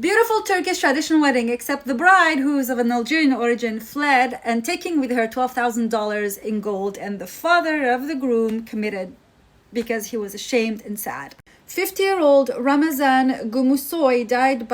Beautiful Turkish traditional wedding, except the bride, who is of an Algerian origin, fled and taking with her $12,000 in gold, and the father of the groom committed because he was ashamed and sad. 50-year-old Ramazan Gumusoy died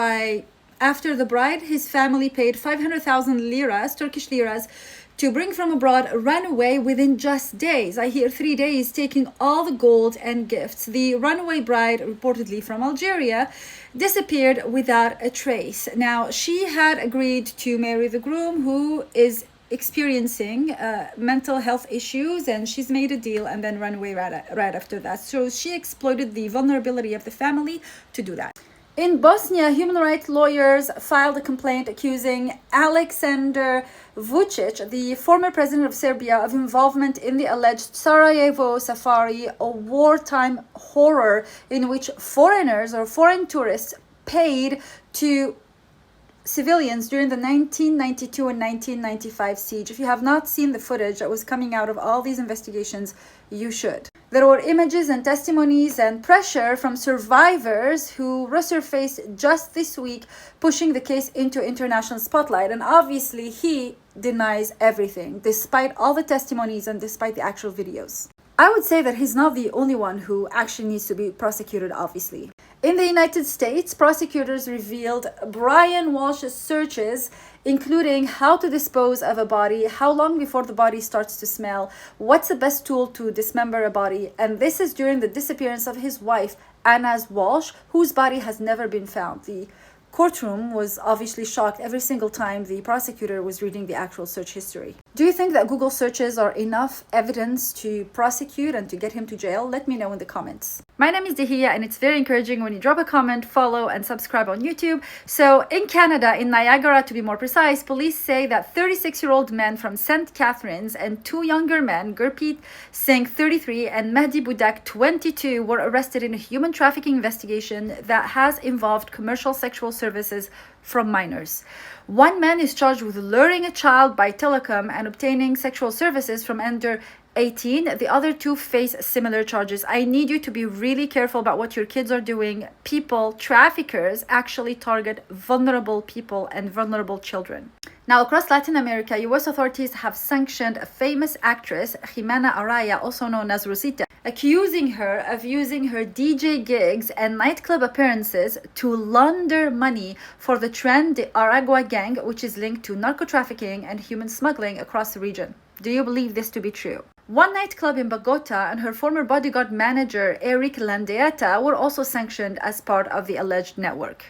after the bride. His family paid 500,000 liras, Turkish liras, to bring from abroad, ran away within just days. I hear 3 days, taking all the gold and gifts. The runaway bride, reportedly from Algeria, disappeared without a trace. Now, she had agreed to marry the groom, who is experiencing mental health issues, and she's made a deal and then run away right after that. So she exploited the vulnerability of the family to do that. In Bosnia, human rights lawyers filed a complaint accusing Aleksandar Vučić, the former president of Serbia, of involvement in the alleged Sarajevo Safari, a wartime horror in which foreigners or foreign tourists paid to civilians during the 1992 and 1995 siege. If you have not seen the footage that was coming out of all these investigations, you should. There were images and testimonies and pressure from survivors who resurfaced just this week, pushing the case into international spotlight. And obviously, he denies everything, despite all the testimonies and despite the actual videos. I would say that he's not the only one who actually needs to be prosecuted, obviously. In the United States, prosecutors revealed Brian Walsh's searches, including how to dispose of a body, how long before the body starts to smell, what's the best tool to dismember a body, and this is during the disappearance of his wife, Anna Walsh, whose body has never been found. The courtroom was obviously shocked every single time the prosecutor was reading the actual search history. Do you think that Google searches are enough evidence to prosecute and to get him to jail? Let me know in the comments. My name is Dehia, and it's very encouraging when you drop a comment, follow, and subscribe on YouTube. So in Canada, in Niagara to be more precise, police say that 36-year-old men from St. Catharines and 2 younger men, Gurpreet Singh, 33, and Mehdi Budak, 22, were arrested in a human trafficking investigation that has involved commercial sexual services from minors. One man is charged with luring a child by telecom and obtaining sexual services from under 18. The other 2 face similar charges. I need you to be really careful about what your kids are doing. People, traffickers, actually target vulnerable people and vulnerable children. Now, across Latin America, U.S. authorities have sanctioned a famous actress, Jimena Araya, also known as Rosita, accusing her of using her DJ gigs and nightclub appearances to launder money for the Tren de Aragua gang, which is linked to narco-trafficking and human smuggling across the region. Do you believe this to be true? One nightclub in Bogota and her former bodyguard manager, Eric Landeeta, were also sanctioned as part of the alleged network.